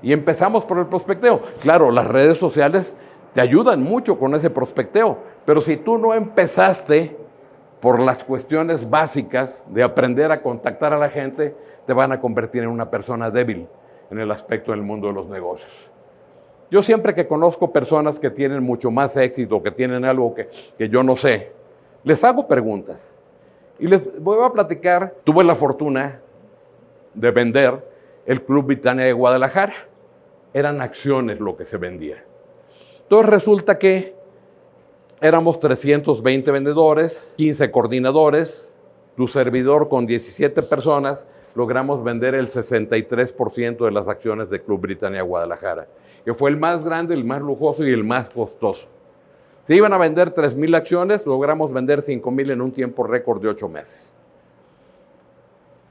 Y empezamos por el prospecteo. Claro, las redes sociales te ayudan mucho con ese prospecteo, pero si tú no empezaste por las cuestiones básicas de aprender a contactar a la gente, te van a convertir en una persona débil en el aspecto del mundo de los negocios. Yo siempre que conozco personas que tienen mucho más éxito, que tienen algo que yo no sé, les hago preguntas. Y les voy a platicar, tuve la fortuna de vender el Club Britannia de Guadalajara. Eran acciones lo que se vendía. Entonces resulta que éramos 320 vendedores, 15 coordinadores, tu servidor con 17 personas, logramos vender el 63% de las acciones del Club Britannia Guadalajara, que fue el más grande, el más lujoso y el más costoso. Se iban a vender 3,000 acciones, logramos vender 5,000 en un tiempo récord de 8 meses.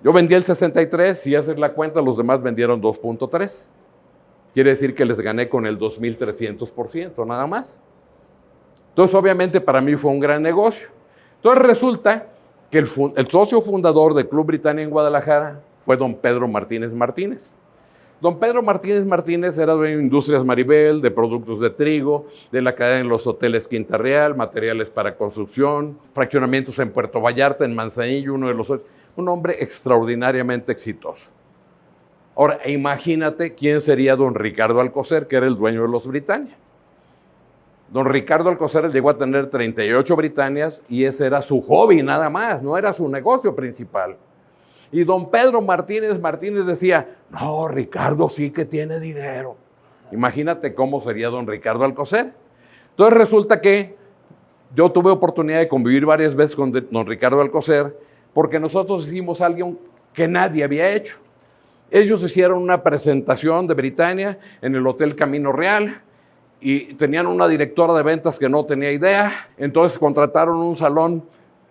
Yo vendí el 63, si haces la cuenta, los demás vendieron 2.3. Quiere decir que les gané con el 2,300%, nada más. Entonces, obviamente, para mí fue un gran negocio. Entonces, resulta que el socio fundador del Club Britannia en Guadalajara fue don Pedro Martínez Martínez. Don Pedro Martínez Martínez era dueño de Industrias Maribel, de productos de trigo, de la cadena en los hoteles Quinta Real, materiales para construcción, fraccionamientos en Puerto Vallarta, en Manzanillo, un hombre extraordinariamente exitoso. Ahora, imagínate quién sería don Ricardo Alcocer, que era el dueño de los Britannia. Don Ricardo Alcocer llegó a tener 38 Britannias y ese era su hobby nada más, no era su negocio principal. Y don Pedro Martínez Martínez decía, no, Ricardo sí que tiene dinero. Imagínate cómo sería don Ricardo Alcocer. Entonces resulta que yo tuve oportunidad de convivir varias veces con don Ricardo Alcocer porque nosotros hicimos algo que nadie había hecho. Ellos hicieron una presentación de Britannia en el Hotel Camino Real y tenían una directora de ventas que no tenía idea. Entonces contrataron un salón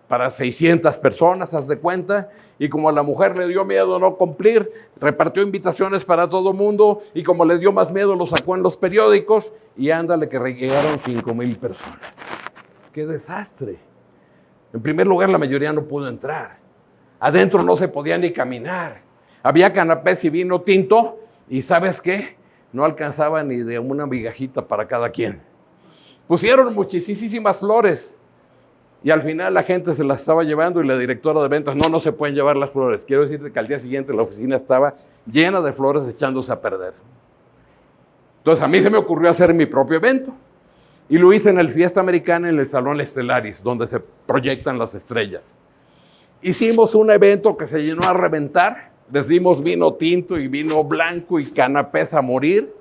para 600 personas, haz de cuenta, y como a la mujer le dio miedo no cumplir, repartió invitaciones para todo el mundo, y como le dio más miedo, lo sacó en los periódicos, y ándale que llegaron 5,000 personas. ¡Qué desastre! En primer lugar, la mayoría no pudo entrar. Adentro no se podía ni caminar. Había canapés y vino tinto, y ¿sabes qué? No alcanzaba ni de una migajita para cada quien. Pusieron muchísimas flores, y al final la gente se las estaba llevando y la directora de ventas, no se pueden llevar las flores. Quiero decirte que al día siguiente la oficina estaba llena de flores echándose a perder. Entonces a mí se me ocurrió hacer mi propio evento. Y lo hice en el Fiesta Americana en el Salón Estelaris, donde se proyectan las estrellas. Hicimos un evento que se llenó a reventar. Les dimos vino tinto y vino blanco y canapés a morir.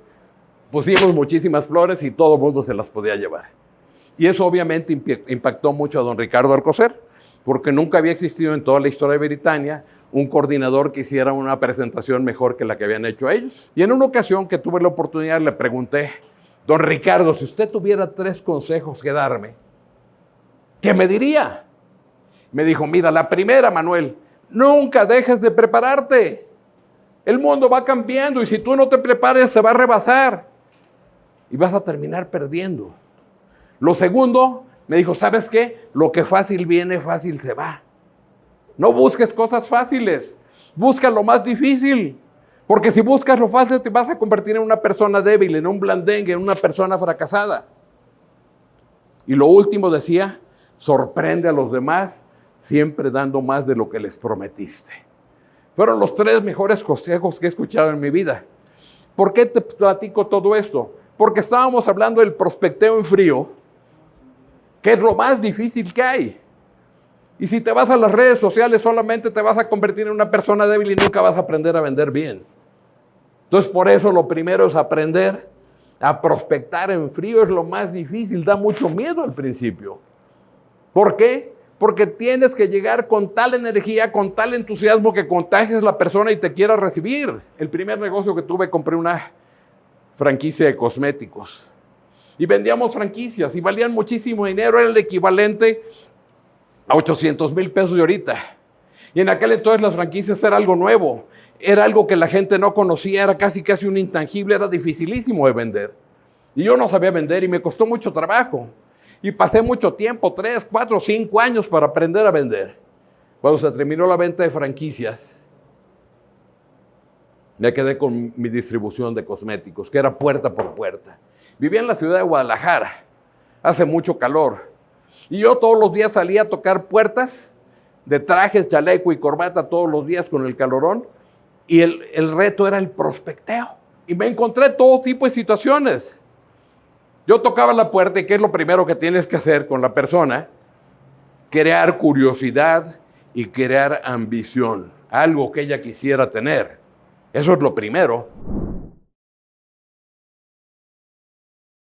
Pusimos muchísimas flores y todo el mundo se las podía llevar. Y eso obviamente impactó mucho a don Ricardo Alcocer, porque nunca había existido en toda la historia de Britannia un coordinador que hiciera una presentación mejor que la que habían hecho ellos. Y en una ocasión que tuve la oportunidad le pregunté, don Ricardo, si usted tuviera 3 consejos que darme, ¿qué me diría? Me dijo, mira, la primera, Manuel, nunca dejes de prepararte. El mundo va cambiando y si tú no te prepares se va a rebasar y vas a terminar perdiendo. Lo segundo, me dijo, ¿sabes qué? Lo que fácil viene, fácil se va. No busques cosas fáciles, busca lo más difícil. Porque si buscas lo fácil te vas a convertir en una persona débil, en un blandengue, en una persona fracasada. Y lo último decía, sorprende a los demás siempre dando más de lo que les prometiste. Fueron los 3 mejores consejos que he escuchado en mi vida. ¿Por qué te platico todo esto? Porque estábamos hablando del prospecteo en frío, que es lo más difícil que hay. Y si te vas a las redes sociales solamente te vas a convertir en una persona débil y nunca vas a aprender a vender bien. Entonces por eso lo primero es aprender a prospectar en frío, es lo más difícil, da mucho miedo al principio. ¿Por qué? Porque tienes que llegar con tal energía, con tal entusiasmo que contagies a la persona y te quiera recibir. El primer negocio que tuve, compré una franquicia de cosméticos. Y vendíamos franquicias y valían muchísimo dinero, era el equivalente a 800,000 pesos de ahorita. Y en aquel entonces las franquicias era algo nuevo, era algo que la gente no conocía, era casi un intangible, era dificilísimo de vender. Y yo no sabía vender y me costó mucho trabajo. Y pasé mucho tiempo, 3, 4, 5 años para aprender a vender. Cuando se terminó la venta de franquicias, Me quedé con mi distribución de cosméticos, que era puerta por puerta. Vivía en la ciudad de Guadalajara, hace mucho calor. Y yo todos los días salía a tocar puertas de trajes, chaleco y corbata todos los días con el calorón. Y el reto era el prospecteo. Y me encontré todo tipo de situaciones. Yo tocaba la puerta y ¿qué es lo primero que tienes que hacer con la persona? Crear curiosidad y crear ambición, algo que ella quisiera tener. Eso es lo primero.